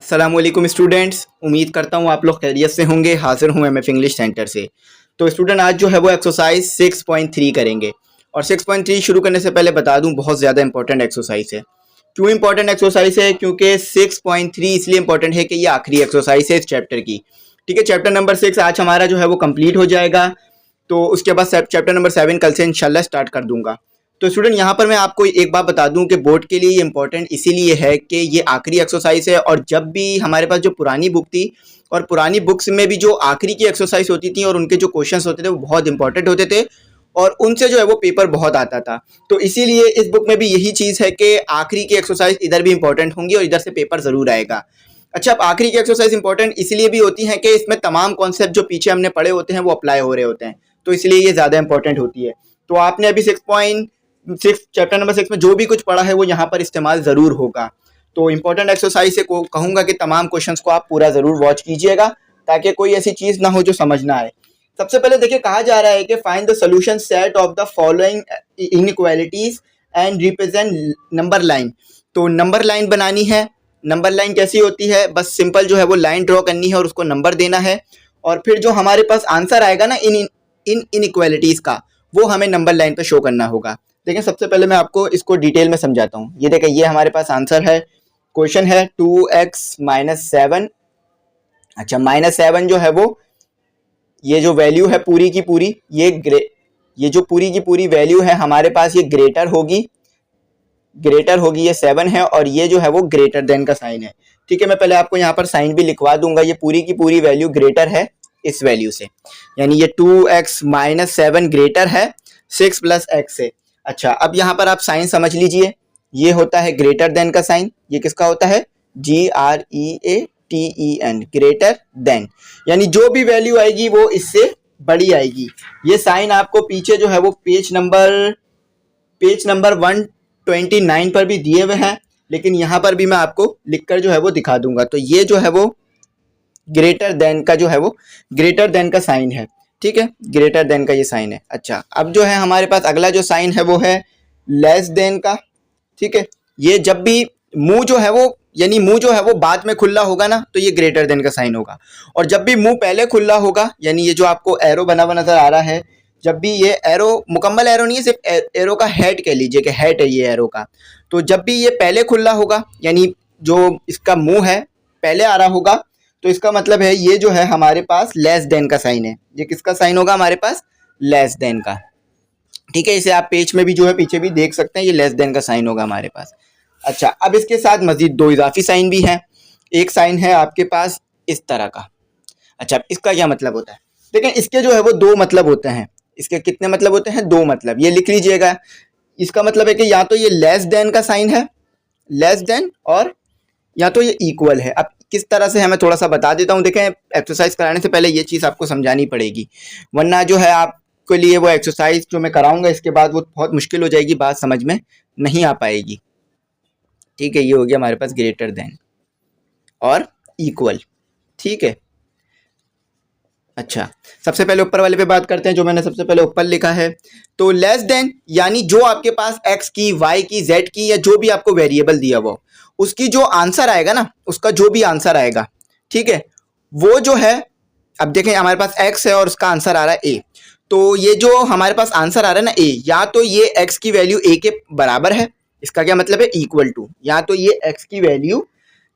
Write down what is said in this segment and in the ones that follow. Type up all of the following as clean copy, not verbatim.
अस्सलामुअलैकुम स्टूडेंट्स, उम्मीद करता हूँ आप लोग खैरियत से होंगे। हाजिर हूँ एमएफ इंग्लिश सेंटर से। तो स्टूडेंट आज जो है वो एक्सरसाइज 6.3 करेंगे और 6.3 शुरू करने से पहले बता दूँ बहुत ज़्यादा इंपॉर्टेंट एक्सरसाइज है। क्यों इंपॉर्टेंट एक्सरसाइज है? क्योंकि 6.3 इसलिए इंपॉर्टेंट है कि ये आखिरी एक्सरसाइज है इस चैप्टर की। ठीक है, चैप्टर नंबर 6 आज हमारा जो है वो कंप्लीट हो जाएगा। तो उसके बाद चैप्टर नंबर 7 कल से इंशाल्लाह स्टार्ट कर दूंगा। तो स्टूडेंट यहाँ पर मैं आपको एक बात बता दूं कि बोर्ड के लिए ये इंपॉर्टेंट इसीलिए है कि ये आखिरी एक्सरसाइज है और जब भी हमारे पास जो पुरानी बुक थी और पुरानी बुक्स में भी जो आखिरी की एक्सरसाइज होती थी और उनके जो क्वेश्चंस होते थे वो बहुत इंपॉर्टेंट होते थे और उनसे जो है वो पेपर बहुत आता था। तो इसीलिए इस बुक में भी यही चीज़ है कि आखिरी की एक्सरसाइज इधर भी इंपॉर्टेंट होंगी और इधर से पेपर ज़रूर आएगा। अच्छा, अब आखिरी की एक्सरसाइज इंपॉर्टेंट इसलिए भी होती है कि इसमें तमाम कॉन्सेप्ट जो पीछे हमने पढ़े होते हैं वो अप्लाई हो रहे होते हैं, तो इसलिए ये ज़्यादा इंपॉर्टेंट होती है। तो आपने अभी 6.6 चैप्टर नंबर 6 में जो भी कुछ पढ़ा है वो यहाँ पर इस्तेमाल ज़रूर होगा। तो इंपॉर्टेंट एक्सरसाइज से कहूँगा कि तमाम क्वेश्चंस को आप पूरा ज़रूर वॉच कीजिएगा ताकि कोई ऐसी चीज़ ना हो जो समझ ना आए। सबसे पहले देखिए, कहा जा रहा है कि find the solution set of the following inequalities and represent number line. तो नंबर लाइन बनानी है। नंबर लाइन कैसी होती है? बस सिंपल जो है वो लाइन ड्रॉ करनी है और उसको नंबर देना है और फिर जो हमारे पास आंसर आएगा ना इन इनइक्वालिटीज़ का, वो हमें नंबर लाइन पे शो करना होगा। देखिए, सबसे पहले मैं आपको इसको डिटेल में समझाता हूँ। ये देखें, ये हमारे पास आंसर है। क्वेश्चन है 2x - 7। अच्छा, -7 जो है वो ये जो वैल्यू है पूरी की पूरी ये जो पूरी की पूरी वैल्यू है हमारे पास ये ग्रेटर होगी ये 7 है और ये जो है वो ग्रेटर देन का साइन है। ठीक है, मैं पहले आपको यहाँ पर साइन भी लिखवा दूंगा। ये पूरी की पूरी वैल्यू ग्रेटर है इस वैल्यू से, यानी ये 2x - 7 ग्रेटर है 6 + x से। अच्छा, अब यहाँ पर आप साइन समझ लीजिए। ये होता है ग्रेटर देन का साइन। ये किसका होता है? GREATEN, ग्रेटर देन, यानी जो भी वैल्यू आएगी वो इससे बड़ी आएगी। ये साइन आपको पीछे जो है वो पेज नंबर 129 पर भी दिए हुए हैं, लेकिन यहाँ पर भी मैं आपको लिखकर जो है वो दिखा दूंगा। तो ये जो है वो ग्रेटर देन का जो है वो ग्रेटर देन का साइन है। ठीक है, ग्रेटर देन का ये साइन है। अच्छा, अब जो है हमारे पास अगला जो साइन है वो है लेस देन का। ठीक है, ये जब भी मुंह जो है वो यानी मुंह जो है वो बाद में खुला होगा ना तो ये ग्रेटर देन का साइन होगा, और जब भी मुंह पहले खुला होगा, यानी ये जो आपको एरो बना हुआ नजर आ रहा है, जब भी ये एरो मुकम्मल एरो नहीं है, सिर्फ एरो का हेड कह लीजिए कि हेड है ये एरो का, तो जब भी ये पहले खुला होगा यानी जो इसका मुंह है पहले आ रहा होगा, तो इसका मतलब है ये जो है हमारे पास लेस देन का साइन है। ये किसका साइन होगा? हमारे पास लेस देन का। ठीक है, इसे आप पेज में भी जो है पीछे भी देख सकते हैं, ये लेस देन का साइन होगा हमारे पास। अच्छा, अब इसके साथ मजीद दो इजाफी साइन भी हैं। एक साइन है आपके पास इस तरह का। अच्छा, इसका क्या मतलब होता है? देखें, इसके जो है वो दो मतलब होते हैं। इसके कितने मतलब होते हैं? दो मतलब। ये लिख लीजिएगा। इसका मतलब है कि या तो ये लेस देन का साइन है, लेस देन, और या तो ये इक्वल है। अब किस तरह से है मैं थोड़ा सा बता देता हूँ। देखें, एक्सरसाइज कराने से पहले ये चीज़ आपको समझानी पड़ेगी, वरना जो है आपके लिए वो एक्सरसाइज जो मैं कराऊंगा इसके बाद वो बहुत मुश्किल हो जाएगी, बात समझ में नहीं आ पाएगी। ठीक है, ये हो गया हमारे पास ग्रेटर देन और इक्वल। ठीक है, अच्छा, सबसे पहले ऊपर वाले पे बात करते हैं, जो मैंने सबसे पहले ऊपर लिखा है। तो लेस देन यानी जो आपके पास x की, y की, z की या जो भी आपको वेरिएबल दिया हुआ, उसकी जो आंसर आएगा ना, उसका जो भी आंसर आएगा, ठीक है, वो जो है, अब देखें हमारे पास x है और उसका आंसर आ रहा है a, तो ये जो हमारे पास आंसर आ रहा है ना a, या तो ये x की वैल्यू a के बराबर है, इसका क्या मतलब है? इक्वल टू, या तो ये x की वैल्यू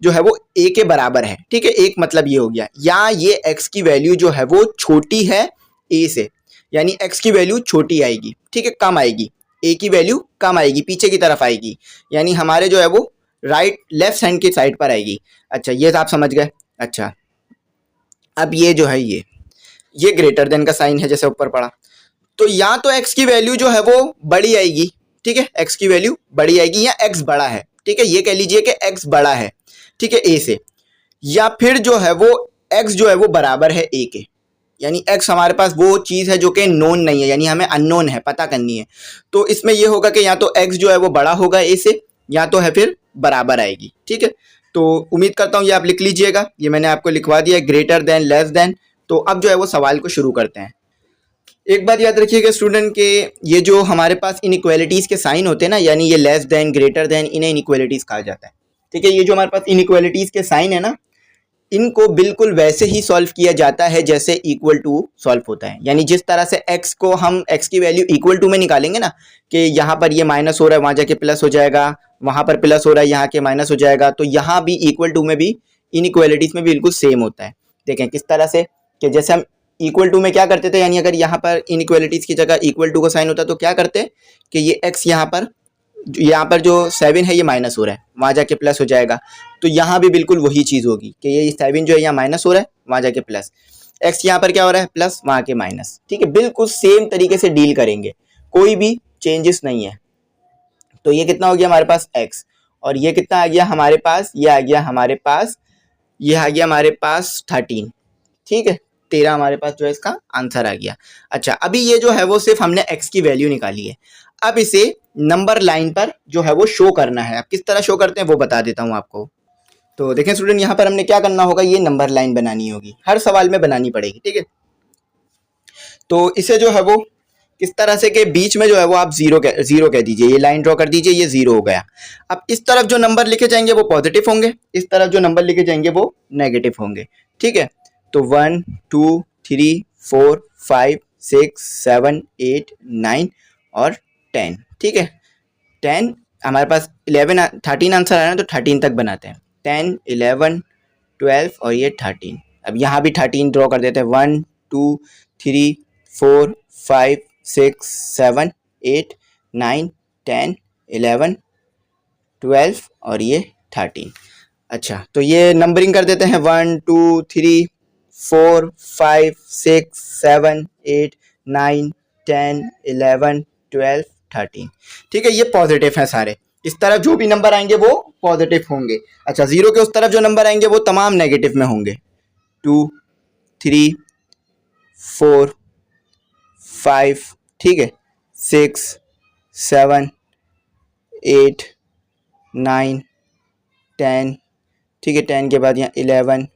जो है वो a के बराबर है। ठीक है, एक मतलब ये हो गया, या ये x की वैल्यू जो है वो छोटी है a से, यानी x की वैल्यू छोटी आएगी। ठीक है, कम आएगी, a की वैल्यू कम आएगी, पीछे की तरफ आएगी, यानी हमारे जो है वो लेफ्ट हैंड की साइड पर आएगी। अच्छा, ये आप समझ गए। अच्छा, अब ये जो है ये ग्रेटर देन का साइन है जैसे ऊपर पड़ा, तो या तो x की वैल्यू जो है वो बड़ी आएगी। ठीक है, x की वैल्यू बड़ी आएगी या x बड़ा है। ठीक है, ये कह लीजिए कि x बड़ा है, ठीक है, a से, या फिर जो है वो x जो है वो बराबर है a के, यानी x हमारे पास वो चीज़ है जो कि नोन नहीं है, यानी हमें अननोन है, पता करनी है। तो इसमें ये होगा कि या तो x जो है वो बड़ा होगा a से, या तो है फिर बराबर आएगी। ठीक है, तो उम्मीद करता हूँ ये आप लिख लीजिएगा। ये मैंने आपको लिखवा दिया, ग्रेटर देन, लेस देन। तो अब जो है वो सवाल को शुरू करते हैं। एक बात याद रखिएगा स्टूडेंट के, ये जो हमारे पास इनइक्वालिटीज़ के साइन होते हैं ना, यानी ये लेस देन, ग्रेटर देन, इन्हें इनइक्वालिटीज़ कहा जाता है। ठीक है, ये जो हमारे पास इनइक्वालिटीज़ के साइन है ना, इनको बिल्कुल वैसे ही सॉल्व किया जाता है जैसे इक्वल टू सॉल्व होता है। यानी जिस तरह से x को हम x की वैल्यू इक्वल टू में निकालेंगे ना, कि यहाँ पर ये माइनस हो रहा है वहाँ जाके प्लस हो जाएगा, वहाँ पर प्लस हो रहा है यहाँ के माइनस हो जाएगा, तो यहाँ भी इक्वल टू में भी इनइक्वालिटीज में भी बिल्कुल सेम होता है। देखें किस तरह से, कि जैसे हम इक्वल टू में क्या करते थे, यानी अगर यहाँ पर इनइक्वालिटीज की जगह इक्वल टू का साइन होता तो क्या करते कि ये x यहाँ पर जो 7 है ये माइनस हो रहा है, वहाँ जाके प्लस हो जाएगा। तो यहाँ भी बिल्कुल वही चीज़ होगी कि ये 7 जो है यहाँ माइनस हो रहा है, वहाँ जाके प्लस, x यहाँ पर क्या हो रहा है प्लस, वहाँ के माइनस। ठीक है, बिल्कुल सेम तरीके से डील करेंगे, कोई भी चेंजेस नहीं है। तो ये कितना हो गया हमारे पास x, और ये कितना आ गया हमारे पास, ये आ गया हमारे पास, ये आ गया हमारे पास 13। ठीक है, 13 हमारे पास जो है इसका आंसर आ गया। अच्छा, अभी ये जो है वो सिर्फ हमने x की वैल्यू निकाली है। अब इसे नंबर लाइन पर जो है वो शो करना है। अब किस तरह शो करते हैं वो बता देता हूँ आपको। तो देखें स्टूडेंट, यहाँ पर हमने क्या करना होगा, ये नंबर लाइन बनानी होगी, हर सवाल में बनानी पड़ेगी। ठीक है, तो इसे जो है वो किस तरह से के बीच में जो है वो आप जीरो कह दीजिए, ये लाइन ड्रॉ कर दीजिए, ये 0 हो गया। अब इस तरफ जो नंबर लिखे जाएंगे वो पॉजिटिव होंगे, इस तरफ जो नंबर लिखे जाएंगे वो नेगेटिव होंगे। ठीक है, तो 1 2 3 4 5 6 7 8 9 और 10। ठीक है, 10 हमारे पास 11 13 आंसर आ रहा है, तो 13 तक बनाते हैं, 10 11 12 और ये 13। अब यहाँ भी 13 ड्रॉ कर देते हैं, 1 2 3 4 5 6 7 8 9 10 11 12 और ये 13। अच्छा, तो ये नंबरिंग कर देते हैं, 1 2 3 4 5 6 7 8 9 10 11 12 13। ठीक है, ये पॉजिटिव है सारे, इस तरफ जो भी नंबर आएंगे वो पॉजिटिव होंगे। अच्छा, 0 के उस तरफ जो नंबर आएंगे वो तमाम नेगेटिव में होंगे, 2 3 4 5, ठीक है, 6 7 8 9 10। ठीक है, 10 के बाद यहाँ 11,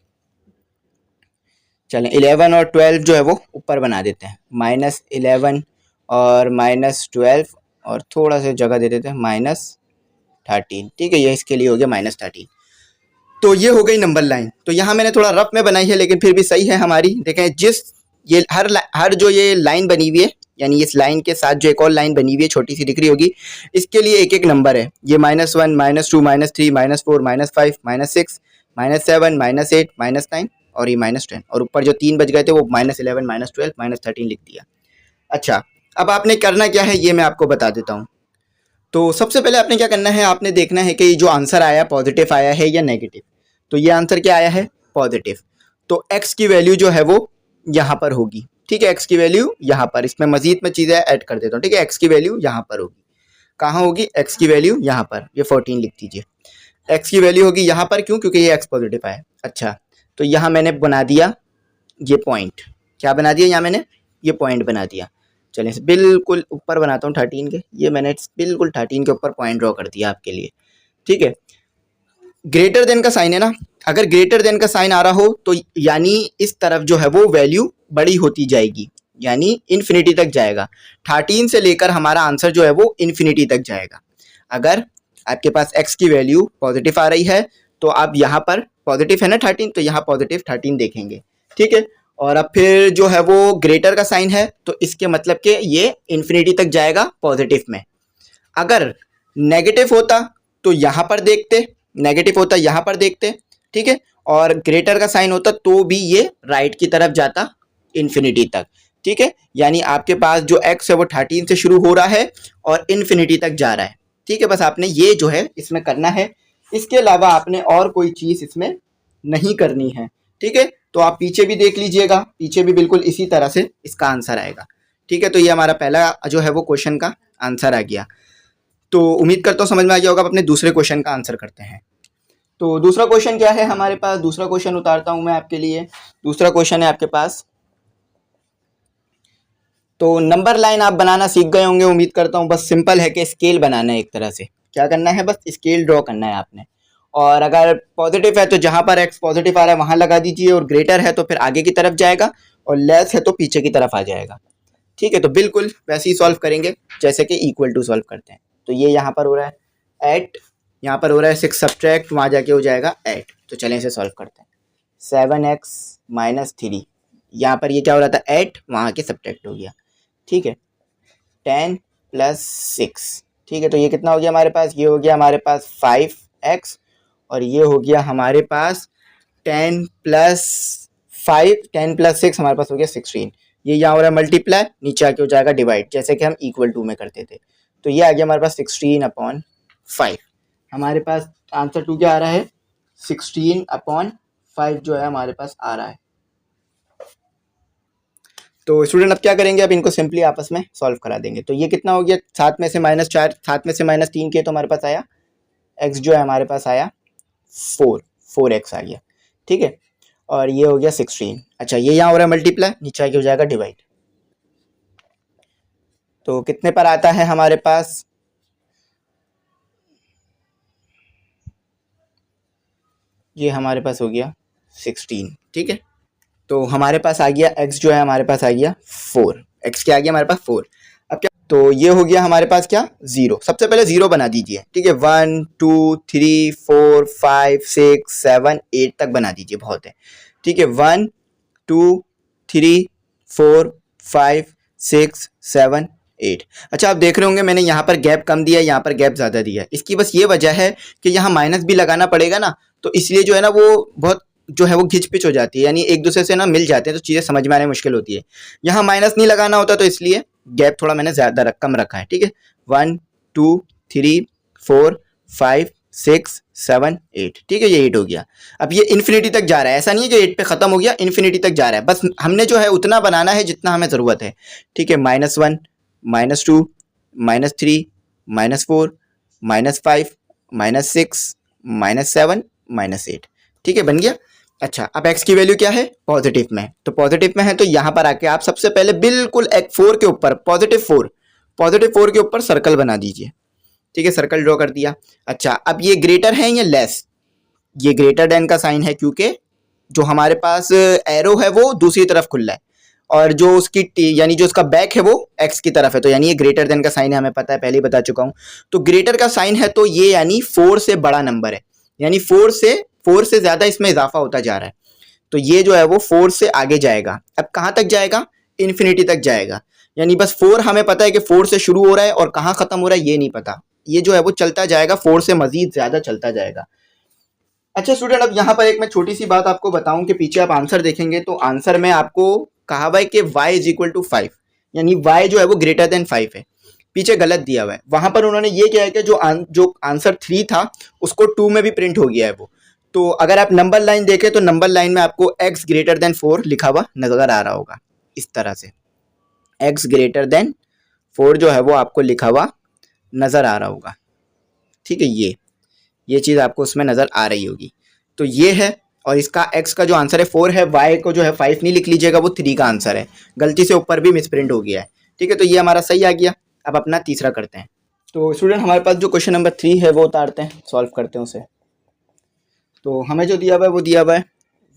चलें 11 और 12 जो है वो ऊपर बना देते हैं, -11 और -12 और थोड़ा सा जगह दे देते हैं -13। ठीक है, ये इसके लिए हो गया -13। तो ये हो गई नंबर लाइन। तो यहाँ मैंने थोड़ा रफ में बनाई है लेकिन फिर भी सही है हमारी। देखें, जिस ये हर जो ये लाइन बनी हुई है, यानी इस लाइन के साथ जो एक और लाइन बनी हुई है छोटी सी दिख रही होगी, इसके लिए एक एक नंबर है। ये -1 -2 -3 -4 -5 -6 -7 -8 -9 और ये -10, और ऊपर जो 3 बच गए थे वो -11 -12 -13 लिख दिया। अच्छा, अब आपने करना क्या है ये मैं आपको बता देता हूँ। तो सबसे पहले आपने क्या करना है, आपने देखना है कि जो आंसर आया पॉजिटिव आया है या नेगेटिव। तो ये आंसर क्या आया है, पॉजिटिव। तो x की वैल्यू जो है वो यहाँ पर होगी। ठीक है, x की वैल्यू यहाँ पर, इसमें मजीद में चीज़ें ऐड कर देता हूँ। ठीक है, x की वैल्यू यहाँ पर होगी, कहाँ होगी, x की वैल्यू यहाँ पर, ये 14 लिख दीजिए। x की वैल्यू होगी यहाँ पर, क्यों, क्योंकि ये x पॉजिटिव आया। अच्छा, तो यहाँ मैंने बना दिया ये पॉइंट, क्या बना दिया यहाँ मैंने, ये पॉइंट बना दिया। चलिए इसे बिल्कुल ऊपर बनाता हूँ 13 के, ये मैंने बिल्कुल 13 के ऊपर पॉइंट ड्रॉ कर दिया आपके लिए। ठीक है, ग्रेटर देन का साइन है ना, अगर ग्रेटर देन का साइन आ रहा हो तो यानी इस तरफ जो है वो वैल्यू बड़ी होती जाएगी, यानी इन्फिनिटी तक जाएगा। 13 से लेकर हमारा आंसर जो है वो इन्फिनिटी तक जाएगा। अगर आपके पास x की वैल्यू पॉजिटिव आ रही है तो आप यहाँ पर पॉजिटिव है ना 13, तो यहाँ पॉजिटिव 13 देखेंगे। ठीक है, और अब फिर जो है वो ग्रेटर का साइन है तो इसके मतलब कि ये इन्फिनिटी तक जाएगा पॉजिटिव में। अगर नेगेटिव होता तो यहाँ पर देखते, नेगेटिव होता यहाँ पर देखते। ठीक है, और ग्रेटर का साइन होता तो भी ये राइट की तरफ जाता इन्फिनिटी तक। ठीक है, यानी आपके पास जो x है वो 13 से शुरू हो रहा है और इन्फिनिटी तक जा रहा है। ठीक है, बस आपने ये जो है इसमें करना है, इसके अलावा आपने और कोई चीज़ इसमें नहीं करनी है। ठीक है, तो आप पीछे भी देख लीजिएगा, पीछे भी बिल्कुल इसी तरह से इसका आंसर आएगा। ठीक है, तो ये हमारा पहला जो है वो क्वेश्चन का आंसर आ गया। तो उम्मीद करता हूँ समझ में आ गया होगा। अब अपने दूसरे क्वेश्चन का आंसर करते हैं। तो दूसरा क्वेश्चन क्या है हमारे पास, दूसरा क्वेश्चन उतारता हूँ मैं आपके लिए। दूसरा क्वेश्चन है आपके पास, तो नंबर लाइन आप बनाना सीख गए होंगे उम्मीद करता हूँ। बस सिंपल है कि स्केल बनाना है, एक तरह से क्या करना है, बस स्केल ड्रॉ करना है आपने। और अगर पॉजिटिव है तो जहाँ पर x पॉजिटिव आ रहा है वहाँ लगा दीजिए, और ग्रेटर है तो फिर आगे की तरफ जाएगा, और लेस है तो पीछे की तरफ आ जाएगा। ठीक है, तो बिल्कुल वैसे ही सॉल्व करेंगे जैसे कि इक्वल टू सॉल्व करते हैं। तो ये यहाँ पर हो रहा है 8, यहाँ पर हो रहा है 6 सब्ट्रैक्ट, वहाँ जाके हो जाएगा 8। तो चलें इसे सॉल्व करते हैं। 7x माइनस 3, यहाँ पर ये क्या हो रहा था 8, वहाँ के सब्ट्रैक्ट हो गया, ठीक है। 10 प्लस 6, ठीक है, तो ये कितना हो गया हमारे पास, ये हो गया हमारे पास 5x, और ये हो गया हमारे पास 10 प्लस 5, 10 प्लस 6 हमारे पास हो गया 16। ये यहाँ हो रहा है मल्टीप्लाई, नीचे आके हो जाएगा डिवाइड, जैसे कि हम इक्वल टू में करते थे। तो ये आ गया हमारे पास 16/5। हमारे पास आंसर 2 क्या आ रहा है, 16/5 जो है हमारे पास आ रहा है। तो स्टूडेंट अब क्या करेंगे, अब इनको सिंपली आपस में सॉल्व करा देंगे। तो ये कितना हो गया, 7 में से -4, 7 में से -3 के, तो हमारे पास आया x जो है हमारे पास आया 4x आ गया, ठीक है। और ये हो गया 16। अच्छा, ये यहाँ हो रहा है मल्टीप्लाई, नीचे आके हो जाएगा डिवाइड। तो कितने पर आता है हमारे पास, ये हमारे पास हो गया 16, ठीक है। तो हमारे पास आ गया x जो है हमारे पास आ गया 4, x क्या आ गया हमारे पास 4। अब क्या, तो ये हो गया हमारे पास क्या 0, सबसे पहले 0 बना दीजिए, ठीक है। 1 2 3 4 5 6 7 8 तक बना दीजिए, बहुत है, ठीक है। 1 2 3 4 5 6 7 8। अच्छा, आप देख रहे होंगे मैंने यहाँ पर गैप कम दिया है, यहाँ पर गैप ज़्यादा दिया है। इसकी बस ये वजह है कि यहाँ माइनस भी लगाना पड़ेगा ना, तो इसलिए जो है ना वो बहुत जो है वो घिच पिच हो जाती है, यानी एक दूसरे से ना मिल जाते हैं, तो चीज़ें समझ में आने मुश्किल होती है। यहाँ माइनस नहीं लगाना होता, तो इसलिए गैप थोड़ा मैंने ज़्यादा कम रखा है, ठीक है। 1 2 3 4 5 6 7 8, ठीक है, ये 8 हो गया। अब ये इन्फिनिटी तक जा रहा है, ऐसा नहीं है कि 8 पे ख़त्म हो गया, इन्फिनिटी तक जा रहा है। बस हमने जो है उतना बनाना है जितना हमें ज़रूरत है, ठीक है। -1 -2 -3 -4 -5 -6 -7 -8, ठीक है, बन गया। अच्छा, अब x की वैल्यू क्या है, पॉजिटिव में, तो पॉजिटिव में है तो यहाँ पर आके आप सबसे पहले बिल्कुल x 4 के ऊपर +4 के ऊपर सर्कल बना दीजिए, ठीक है, सर्कल ड्रॉ कर दिया। अच्छा, अब ये ग्रेटर है या लेस, ये ग्रेटर देन का साइन है, क्योंकि जो हमारे पास एरो है वो दूसरी तरफ खुला है, और जो उसकी यानी जो उसका बैक है वो x की तरफ है, तो यानी ये ग्रेटर देन का साइन है, हमें पता है, पहले ही बता चुका हूँ। तो ग्रेटर का साइन है, तो ये यानी 4 से बड़ा नंबर है, यानी 4 से ज़्यादा इसमें इजाफा होता जा रहा है, तो ये जो है वो 4 से आगे जाएगा। अब कहाँ तक जाएगा, इन्फिनिटी तक जाएगा, यानी बस 4 हमें पता है कि 4 से शुरू हो रहा है और कहाँ ख़त्म हो रहा है ये नहीं पता, ये जो है वो चलता जाएगा, 4 से मज़ीद ज़्यादा चलता जाएगा। अच्छा स्टूडेंट, अब यहाँ पर एक मैं छोटी सी बात आपको बताऊं कि पीछे आप आंसर देखेंगे तो आंसर में आपको कहा हुआ है कि y = 5, यानी y जो है वो ग्रेटर देन 5 है, पीछे गलत दिया हुआ है। वहां पर उन्होंने ये किया है कि जो आंसर 3 था उसको 2 में भी प्रिंट हो गया है वो। तो अगर आप नंबर लाइन देखें तो नंबर लाइन में आपको x > 4 लिखा हुआ नजर आ रहा होगा, इस तरह से x > 4 जो है वो आपको लिखा हुआ नजर आ रहा होगा, ठीक है। ये चीज़ आपको उसमें नज़र आ रही होगी, तो ये है। और इसका x का जो आंसर है 4 है, y को जो है 5 नहीं लिख लीजिएगा, वो 3 का आंसर है, गलती से ऊपर भी मिसप्रिंट हो गया है, ठीक है। तो ये हमारा सही आ गया। अब अपना तीसरा करते हैं। तो स्टूडेंट हमारे पास जो क्वेश्चन नंबर 3 है वो उतारते हैं, सॉल्व करते हैं उसे। तो हमें जो दिया हुआ है वो दिया हुआ है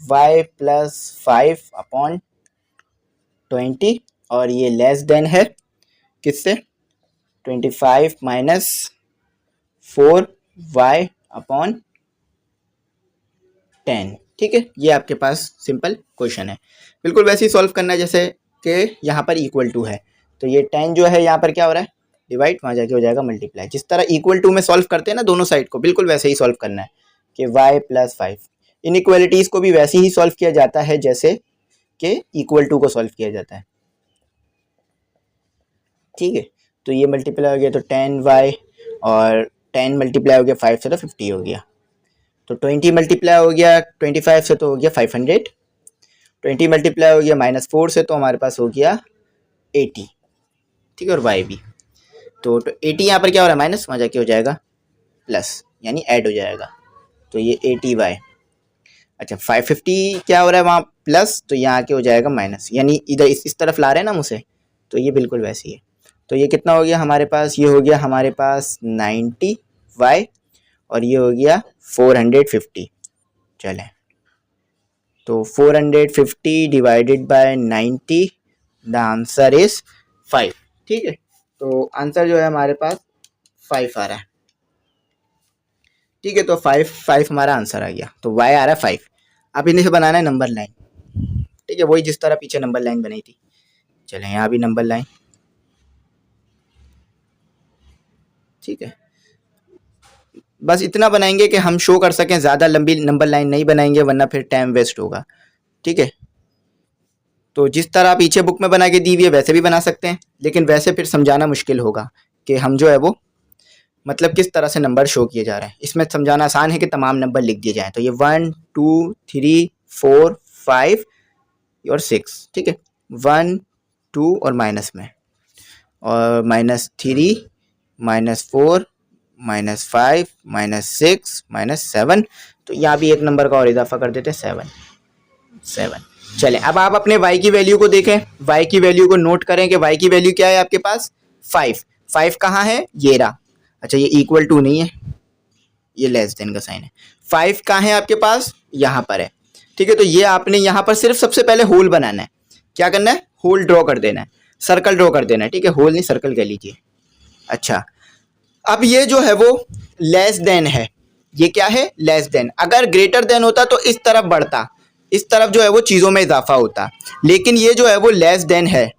y + 5/20, और ये लेस देन है किससे, 25 - 4y/10, ठीक है। ये आपके पास सिंपल क्वेश्चन है, बिल्कुल वैसे ही सॉल्व करना है जैसे कि यहाँ पर इक्वल टू है। तो ये 10 जो है यहाँ पर क्या हो रहा है, डिवाइड, वहाँ जाके हो जाएगा मल्टीप्लाई। जिस तरह इक्वल टू में सॉल्व करते हैं ना दोनों साइड को, बिल्कुल वैसे ही सॉल्व करना है कि y + 5। इनइक्वालिटीज़ को भी वैसे ही सॉल्व किया जाता है जैसे कि इक्वल टू को सॉल्व किया जाता है, ठीक है। तो ये मल्टीप्लाई हो गया तो 10y, और 10 मल्टीप्लाई हो गया 5 से तो 50 हो गया। तो 20 मल्टीप्लाई हो गया 25 से तो हो गया 500, 20 मल्टीप्लाई हो गया -4 से तो हमारे पास हो गया 80, ठीक है, और y भी। तो 80 यहाँ पर क्या हो रहा है माइनस, वहाँ जाके हो जाएगा प्लस, यानी ऐड हो जाएगा, तो ये 80y। अच्छा, 550 क्या हो रहा है वहाँ प्लस, तो यहाँ आके हो जाएगा माइनस, यानी इधर इस तरफ ला रहे हैं ना मुझे, तो ये बिल्कुल वैसे ही है। तो ये कितना हो गया हमारे पास, ये हो गया हमारे पास 90y, और ये हो गया 450। चलें, तो 450 divided by 90, the answer is 5, ठीक है। तो आंसर जो है हमारे पास 5 आ रहा है, ठीक है। तो 5 हमारा आंसर आ गया, तो y आ रहा है 5। अब इन्हें से बनाना है नंबर लाइन, ठीक है, वही जिस तरह पीछे नंबर लाइन बनाई थी। चलें यहाँ भी नंबर लाइन, ठीक है, बस इतना बनाएंगे कि हम शो कर सकें, ज़्यादा लंबी नंबर लाइन नहीं बनाएंगे वरना फिर टाइम वेस्ट होगा, ठीक है। तो जिस तरह पीछे बुक में बना के दी हुई है वैसे भी बना सकते हैं, लेकिन वैसे फिर समझाना मुश्किल होगा कि हम जो है वो मतलब किस तरह से नंबर शो किए जा रहे हैं। इसमें समझाना आसान है कि तमाम नंबर लिख दिए जाएँ, तो ये 1 2 3 4 5 और 6, ठीक है, 1 2 और माइनस में, और -3 -4 -5 -6 -7, तो यहाँ भी एक नंबर का और इजाफा कर देते हैं 7। चलें अब आप अपने y की वैल्यू को देखें, y की वैल्यू को नोट करें कि y की वैल्यू क्या है आपके पास 5 कहाँ है, ये रहा। अच्छा ये इक्वल टू नहीं है, ये लेस देन का साइन है। 5 कहाँ है आपके पास, यहाँ पर है, ठीक है। तो ये आपने यहाँ पर सिर्फ सबसे पहले होल बनाना है। क्या करना है, होल ड्रॉ कर देना है, सर्कल ड्रॉ कर देना है, ठीक है, होल नहीं सर्कल कह लीजिए। अच्छा अब ये जो है वो लेस देन है, ये क्या है, लेस देन। अगर ग्रेटर देन होता तो इस तरफ बढ़ता, इस तरफ जो है वो चीज़ों में इजाफा होता, लेकिन ये जो है वो लेस देन है,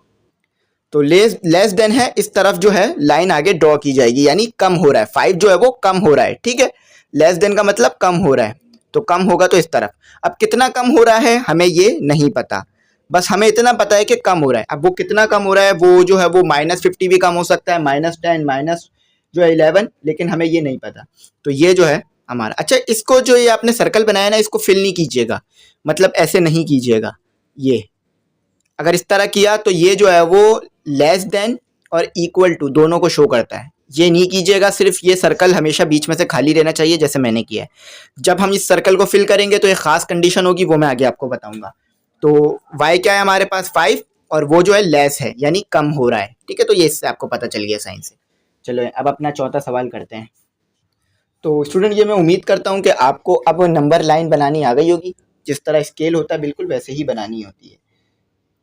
तो लेस देन है, इस तरफ जो है लाइन आगे ड्रॉ की जाएगी, यानी कम हो रहा है, 5 जो है वो कम हो रहा है, ठीक है। लेस देन का मतलब कम हो रहा है, तो कम होगा तो इस तरफ। अब कितना कम हो रहा है हमें ये नहीं पता, बस हमें इतना पता है कि कम हो रहा है। अब वो कितना कम हो रहा है, वो जो है वो -50 भी कम हो सकता है, -10 माइनस जो है 11, लेकिन हमें ये नहीं पता। तो ये जो है हमारा, अच्छा इसको जो ये आपने सर्कल बनाया ना, इसको फिल नहीं कीजिएगा, मतलब ऐसे नहीं कीजिएगा। ये अगर इस तरह किया तो ये जो है वो लेस देन और इक्वल टू दोनों को शो करता है। ये नहीं कीजिएगा, सिर्फ ये सर्कल हमेशा बीच में से खाली रहना चाहिए जैसे मैंने किया है। जब हम इस सर्कल को फिल करेंगे तो एक खास कंडीशन होगी, वो मैं आगे आपको बताऊंगा। तो y क्या है हमारे पास 5, और वो जो है लेस है यानी कम हो रहा है, ठीक है। तो ये इससे आपको पता चल गया साइन से। चलो अब अपना चौथा सवाल करते हैं। तो स्टूडेंट ये मैं उम्मीद करता हूँ कि आपको अब नंबर लाइन बनानी आ गई होगी, जिस तरह स्केल होता है बिल्कुल वैसे ही बनानी होती है।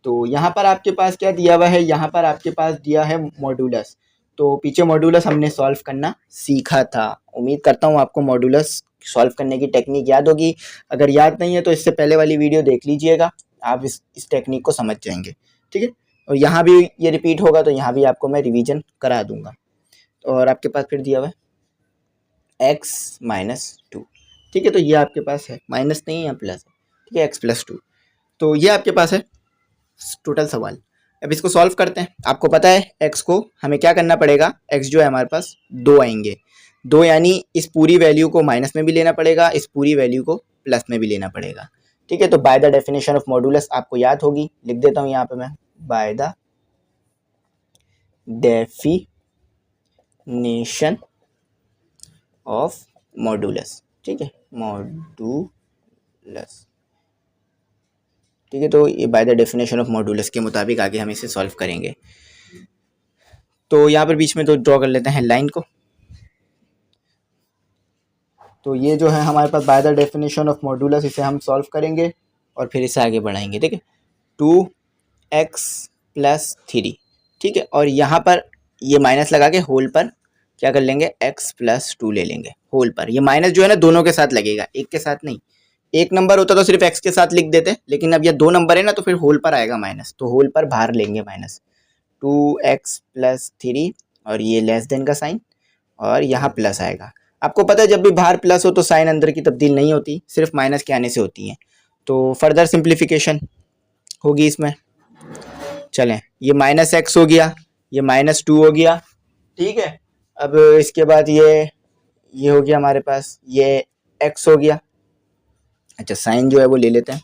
तो यहाँ पर आपके पास क्या दिया हुआ है, यहाँ पर आपके पास दिया है मॉड्यूलस। तो पीछे मॉड्यूलस हमने सॉल्व करना सीखा था, उम्मीद करता हूँ आपको मॉड्यूलस सॉल्व करने की टेक्निक याद होगी। अगर याद नहीं है तो इससे पहले वाली वीडियो देख लीजिएगा, आप इस टेक्निक को समझ जाएंगे, ठीक है। और यहाँ भी ये रिपीट होगा तो यहाँ भी आपको मैं रिवीजन करा दूंगा। और आपके पास फिर दिया हुआ है x-2, ठीक है। तो ये आपके पास है, माइनस नहीं है या प्लस है, ठीक है, x+2। तो ये आपके पास है टोटल सवाल। अब इसको सॉल्व करते हैं। आपको पता है x को हमें क्या करना पड़ेगा, x जो है हमारे पास 2 आएंगे, 2 यानी इस पूरी वैल्यू को माइनस में भी लेना पड़ेगा, इस पूरी वैल्यू को प्लस में भी लेना पड़ेगा, ठीक है। तो bye the definition of modulus आपको याद होगी, लिख देता हूँ यहाँ पे मैं, bye the definition of modulus, ठीक है, मॉडुलस, ठीक है। तो ये bye the definition of modulus के मुताबिक आगे हम इसे सॉल्व करेंगे। तो यहाँ पर बीच में तो ड्रॉ कर लेते हैं लाइन को। तो ये जो है हमारे पास by the definition of modulus, इसे हम सॉल्व करेंगे और फिर इसे आगे बढ़ाएंगे, ठीक है। 2x+3, ठीक है, और यहाँ पर ये माइनस लगा के होल पर क्या कर लेंगे, x+2 ले लेंगे होल पर। ये माइनस जो है ना दोनों के साथ लगेगा, एक के साथ नहीं। एक नंबर होता तो सिर्फ x के साथ लिख देते, लेकिन अब ये 2 नंबर है ना तो फिर होल पर आएगा माइनस, तो होल पर बाहर लेंगे माइनस। 2x+3 और ये लेस देन का साइन, और यहाँ प्लस आएगा। आपको पता है जब भी बाहर प्लस हो तो साइन अंदर की तब्दील नहीं होती, सिर्फ माइनस के आने से होती है। तो फर्दर सिंप्लीफिकेशन होगी इसमें। चलें ये -x हो गया, ये -2 हो गया, ठीक है। अब इसके बाद ये हो गया हमारे पास, ये x हो गया। अच्छा साइन जो है वो ले लेते हैं,